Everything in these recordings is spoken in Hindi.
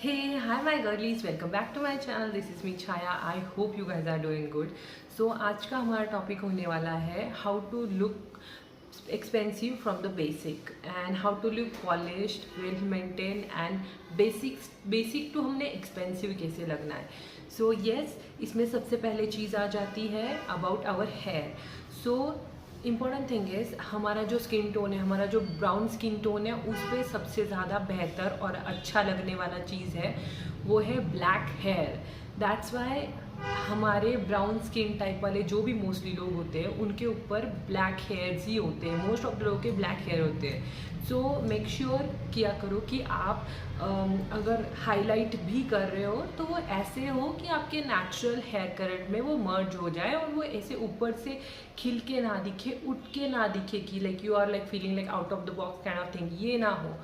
Hey, hi my girlies, welcome back to my channel. This is me Chaya. I hope you guys are doing good. So आज का हमारा टॉपिक होने वाला है how to look expensive from the basic and how to look polished, well maintained and basic to हमने expensive कैसे लगना है. So yes, इसमें सबसे पहले चीज़ आ जाती है about our hair. So important thing is हमारा जो स्किन टोन है, हमारा जो ब्राउन स्किन टोन है, उस पर सबसे ज़्यादा बेहतर और अच्छा लगने वाला चीज़ है वो है ब्लैक हेयर. दैट्स वाई हमारे ब्राउन स्किन टाइप वाले जो भी मोस्टली लोग होते हैं उनके ऊपर ब्लैक हेयर्स ही होते हैं. मोस्ट ऑफ द लोगों के ब्लैक हेयर होते हैं. सो मेक श्योर किया करो कि आप अगर हाईलाइट भी कर रहे हो तो वो ऐसे हो कि आपके नेचुरल हेयर कलर में वो मर्ज हो जाए और वो ऐसे ऊपर से खिल के ना दिखे, उठ के ना दिखे कि like you are like feeling like out of the box kind of thing, ये ना हो.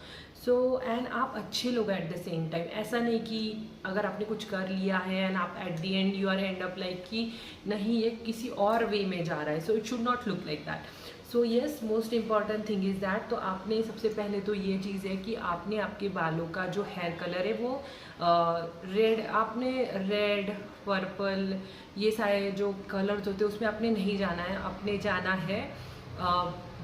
सो एंड आप अच्छे लोग एट द सेम टाइम. ऐसा नहीं कि अगर आपने कुछ कर लिया है एंड आप at the end you are end up like कि नहीं ये किसी और वे में जा रहा है. So it should not look like that. So yes, most important thing is that. तो आपने सबसे पहले तो ये चीज़ है कि आपने आपके बालों का जो हेयर कलर है वो रेड पर्पल ये सारे जो कलर्स होते हैं उसमें आपने नहीं जाना है. आपने जाना है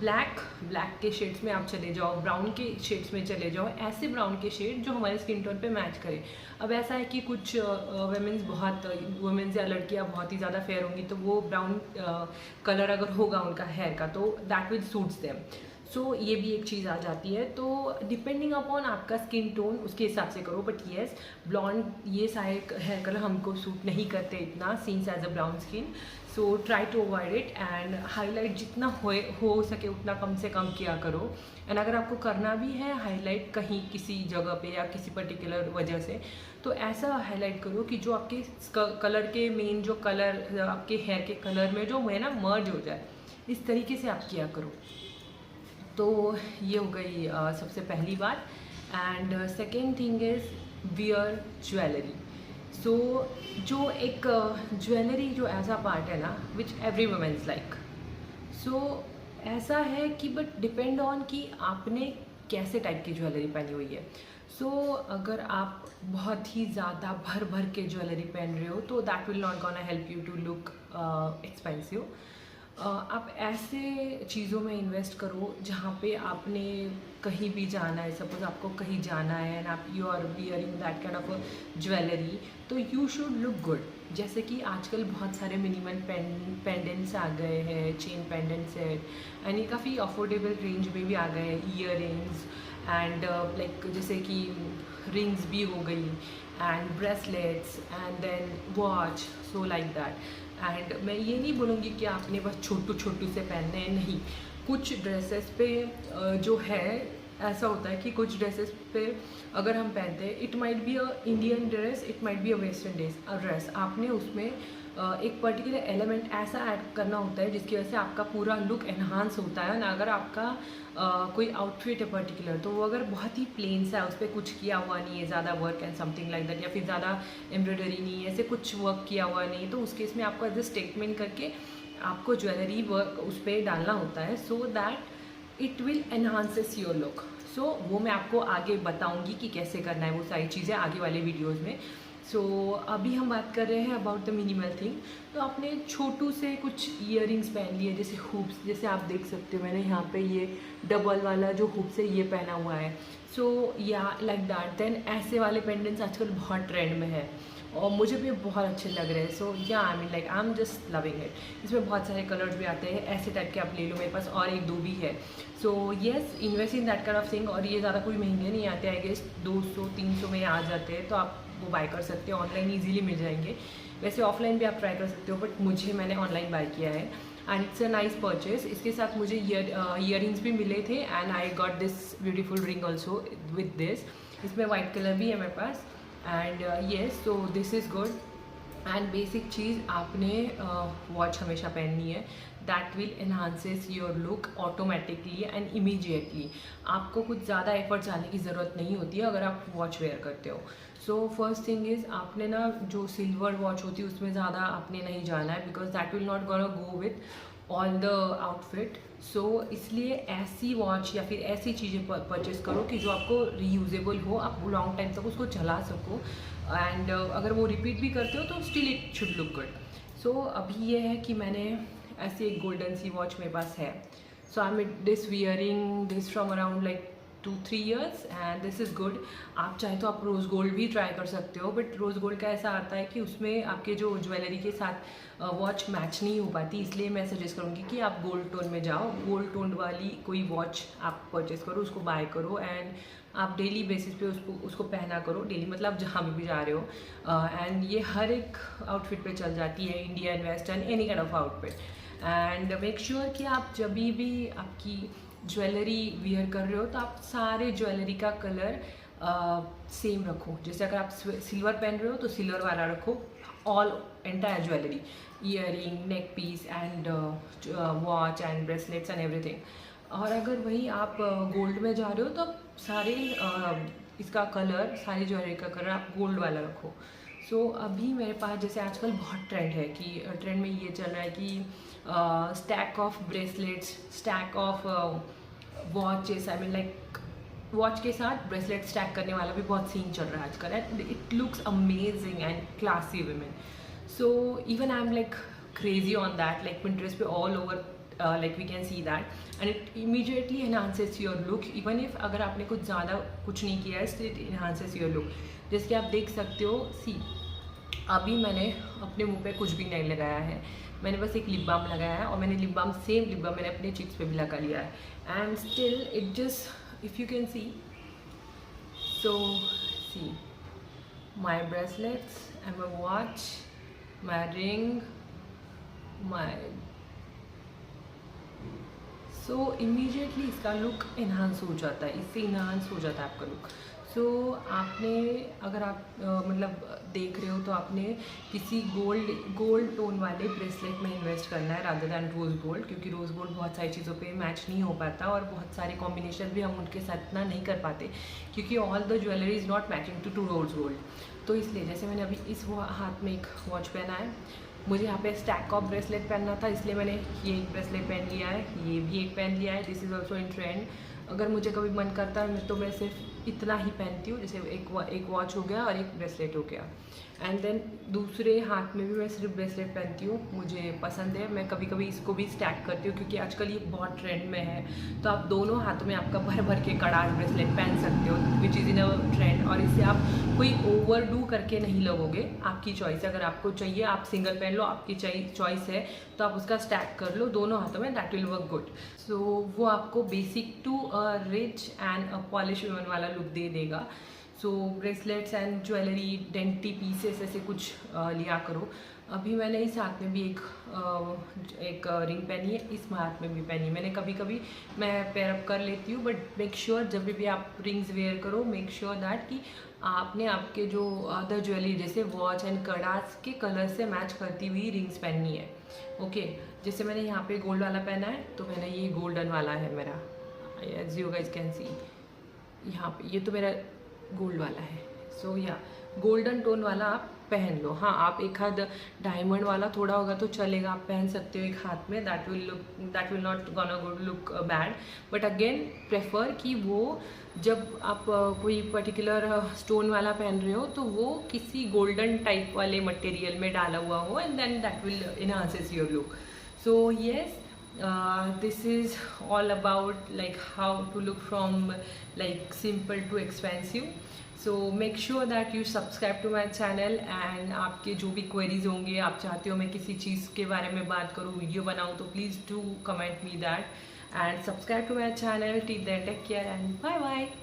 ब्लैक के शेड्स में आप चले जाओ, ब्राउन के शेड्स में चले जाओ, ऐसे ब्राउन के शेड जो हमारे स्किन टोन पे मैच करे. अब ऐसा है कि कुछ वुमेन्स या लड़कियां बहुत ही ज़्यादा फेयर होंगी तो वो ब्राउन कलर अगर होगा उनका हेयर का तो दैट विल सूट्स देम. सो ये भी एक चीज़ आ जाती है. तो डिपेंडिंग अपॉन आपका स्किन टोन उसके हिसाब से करो. बट येस, ब्लॉन्ड ये सारे हेयर कलर हमको सूट नहीं करते इतना since as a brown skin. So try to avoid it and highlight जितना हो सके उतना कम से कम किया करो. एंड अगर आपको करना भी है हाईलाइट कहीं किसी जगह पे या किसी पर्टिकुलर वजह से तो ऐसा हाईलाइट करो कि जो आपके कलर के मेन जो कलर आपके हेयर के कलर में जो है ना मर्ज हो जाए. इस तरीके से आप किया करो. तो ये हो गई सबसे पहली बात. And second thing is wear jewellery. So जो एक ज्वेलरी जो ऐसा पार्ट है ना which every womens like. So ऐसा है कि बट डिपेंड ऑन कि आपने कैसे टाइप की ज्वेलरी पहनी हुई है. सो अगर आप बहुत ही ज़्यादा भर के ज्वेलरी पहन रहे हो तो that will not gonna help you to look expensive. आप ऐसे चीज़ों में इन्वेस्ट करो जहाँ पे आपने कहीं भी जाना है. सपोज आपको कहीं जाना है एंड आप you are wearing that kind of jewellery तो यू शुड लुक गुड. जैसे कि आजकल बहुत सारे मिनिमल पेंडेंट्स आ गए हैं, चेन पेंडेंट्स है एंड ये काफ़ी अफोर्डेबल रेंज में भी आ गए हैं. ईयर रिंग्स एंड लाइक जैसे कि रिंग्स भी हो गई and bracelets and then watch. So like that. And मैं ये नहीं बोलूँगी कि आपने बस छोटू से पहनने हैं, नहीं. कुछ ड्रेसेस पे जो है ऐसा होता है कि कुछ ड्रेसेस पे अगर हम पहनते हैं it might be a Indian dress, it might be a western dress. आपने उसमें एक पर्टिकुलर एलिमेंट ऐसा ऐड करना होता है जिसकी वजह से आपका पूरा लुक एनहांस होता है. ना अगर आपका कोई आउटफिट है पर्टिकुलर तो वो अगर बहुत ही प्लेन सा है, उस पर कुछ किया हुआ नहीं है, ज़्यादा work and something like that, या फिर ज़्यादा एम्ब्रॉयडरी नहीं है, ऐसे कुछ वर्क किया हुआ नहीं है, तो उस केस में आपको एज ए स्टेटमेंट करके आपको ज्वेलरी वर्क उस पर डालना होता है so that it will enhances your look. So वो मैं आपको आगे बताऊँगी कि कैसे करना है वो सारी चीज़ें आगे वाले वीडियोज़ में. सो अभी हम बात कर रहे हैं अबाउट द मिनिमल थिंग. तो आपने छोटू से कुछ ईयरिंग्स पहन लिए, जैसे हुप्स, जैसे आप देख सकते हो मैंने यहाँ पे ये डबल वाला जो हुप्स है ये पहना हुआ है. सो या लाइक दैट. देन ऐसे वाले पेंडेंट्स आजकल बहुत ट्रेंड में है और मुझे भी बहुत अच्छे लग रहे हैं. सो या I mean like I am just loving it. इसमें बहुत सारे कलर्स भी आते हैं, ऐसे टाइप के आप ले लो, मेरे पास और एक दो भी है. So yes, invest in that kind of thing. और ये ज़्यादा कोई महंगे नहीं आते, आई गेस 200-300 में आ जाते हैं, तो आप वो बाय कर सकते हो. ऑनलाइन ईजिली मिल जाएंगे. वैसे ऑफलाइन भी आप ट्राई कर सकते हो बट मैंने ऑनलाइन बाय किया है and it's a nice purchase. इसके साथ मुझे ईयरिंग्स भी मिले थे and I got this beautiful ring also with this. इसमें वाइट कलर भी है मेरे पास. And yes, so this is good. And basic चीज़ आपने वॉच हमेशा पहननी है. That will enhances your look automatically and immediately. आपको कुछ ज़्यादा एफर्ट डालने की ज़रूरत नहीं होती है अगर आप वॉच वेयर करते हो. सो फर्स्ट थिंग इज़ आपने ना जो सिल्वर वॉच होती है उसमें ज़्यादा आपने नहीं जाना है because that will not gonna go with all the outfit. So इसलिए ऐसी वॉच या फिर ऐसी चीज़ें परचेज़ करो कि जो आपको रीयूजेबल हो, आप लॉन्ग टाइम तक उसको चला सको, एंड अगर वो रिपीट भी करते हो तो still it should look good. So अभी ये है कि मैंने ऐसी एक गोल्डन सी वॉच मेरे पास है। So I am this wearing this from around like 2-3 years and this is good. आप चाहे तो आप रोज़ गोल्ड भी ट्राई कर सकते हो, बट रोज़ गोल्ड का ऐसा आता है कि उसमें आपके जो ज्वेलरी के साथ वॉच मैच नहीं हो पाती, इसलिए मैं सजेस्ट करूँगी कि आप गोल्ड टोन में जाओ, गोल्ड टोन वाली कोई वॉच आप परचेज़ करो, उसको बाय करो, एंड आप डेली बेसिस पे उसको पहना करो। डेली मतलब जहाँ भी जा रहे हो, एंड ये हर एक आउटफिट पे चल जाती है, Indian, western, any kind of outfit. And make sure कि आप जब भी आपकी ज्वेलरी वियर कर रहे हो तो आप सारे ज्वेलरी का कलर सेम रखो। जैसे अगर आप सिल्वर पहन रहे हो तो सिल्वर वाला रखो, all entire jewellery, earring, neck piece and watch and bracelets and everything. और अगर वही आप गोल्ड में जा रहे हो तो आप सारे इसका कलर, सारी ज्वेलरी का कलर आप गोल्ड वाला रखो। सो अभी मेरे पास जैसे आजकल बहुत ट्रेंड है कि ट्रेंड में ये चल रहा है कि stack of bracelets, stack of watches, I mean like watch के साथ ब्रेसलेट स्टैक करने वाला भी बहुत सीन चल रहा है आजकल, and it looks amazing and classy women. So even I am like crazy on that, like Pinterest पे all over like we can see that and it immediately enhances your look, even if अगर आपने कुछ ज़्यादा कुछ नहीं किया है, still it enhances your look। जैसे कि आप देख सकते हो, सी अभी मैंने अपने मुंह पे कुछ भी नहीं लगाया है, मैंने बस एक लिप बाम लगाया है, और मैंने lip balm, same lip balm मैंने अपने चिक्स पे भी लगा लिया है, and still it just, if you can see, so see my bracelets and my watch, my ring, my, so immediately इसका लुक इन्हांस हो जाता है, इससे इन्हांस हो जाता है आपका लुक। सो आपने, अगर आप मतलब देख रहे हो तो आपने किसी गोल्ड टोन वाले ब्रेसलेट में इन्वेस्ट करना है रादर दैन रोज़ गोल्ड, क्योंकि रोज़ गोल्ड बहुत सारी चीज़ों पे मैच नहीं हो पाता, और बहुत सारे कॉम्बिनेशन भी हम उनके साथ इतना नहीं कर पाते, क्योंकि all the jewellery is not matching to rose gold. तो इसलिए जैसे मैंने अभी इस हाथ में एक वॉच पहना है, मुझे यहाँ पे स्टैक ऑफ ब्रेसलेट पहनना था, इसलिए मैंने ये एक ब्रेसलेट पहन लिया है, ये भी एक पहन लिया है, this is also in trend. अगर मुझे कभी मन करता है तो मैं सिर्फ इतना ही पहनती हूँ, जैसे एक वॉच हो गया और एक ब्रेसलेट हो गया, एंड देन दूसरे हाथ में भी मैं सिर्फ ब्रेसलेट पहनती हूँ, मुझे पसंद है। मैं कभी कभी इसको भी स्टैक करती हूँ, क्योंकि आजकल ये बहुत ट्रेंड में है, तो आप दोनों हाथों में आपका भर भर के कड़ार ब्रेसलेट पहन सकते हो, which is in a trend, और इससे आप कोई ओवरडू करके नहीं लगोगे। आपकी चॉइस, अगर आपको चाहिए आप सिंगल पहन लो, आपकी चॉइस है तो आप उसका स्टैक कर लो दोनों हाथों में, that will work good. So वो आपको basic to a rich and a polish woman वाला लुक दे देगा। So bracelets and jewellery, dainty pieces ऐसे कुछ लिया करो। अभी मैंने इस हाथ में भी एक रिंग पहनी है, इस हाथ में भी पहनी है। मैंने कभी कभी मैं पेयर अप कर लेती हूँ, बट मेक श्योर जब भी आप रिंग्स वेयर करो, मेक श्योर दैट कि आपने आपके जो अदर ज्वेलरी जैसे वॉच एंड कड़ास के कलर से मैच करती हुई रिंग्स पहननी है। ओके, जैसे मैंने यहाँ पे गोल्ड वाला पहना है, तो मैंने ये गोल्डन वाला है मेरा, as you guys can see यहाँ पे, ये तो मेरा गोल्ड वाला है। सो या गोल्डन टोन वाला आप पहन लो। हाँ, आप एक हाथ डायमंड वाला थोड़ा होगा तो चलेगा, आप पहन सकते हो एक हाथ में, that will not gonna good look bad, but again prefer कि वो जब आप कोई पर्टिकुलर स्टोन वाला पहन रहे हो तो वो किसी गोल्डन टाइप वाले मटेरियल में डाला हुआ हो, and then that will enhances your look. So yes, this is all about like how to look from like simple to expensive. So make sure that you subscribe to my channel, and आपके जो भी queries होंगे, आप चाहते हो मैं किसी चीज़ के बारे में बात करूँ, वीडियो बनाऊँ, तो please do comment me that and subscribe to my channel. Till then, take care and bye bye.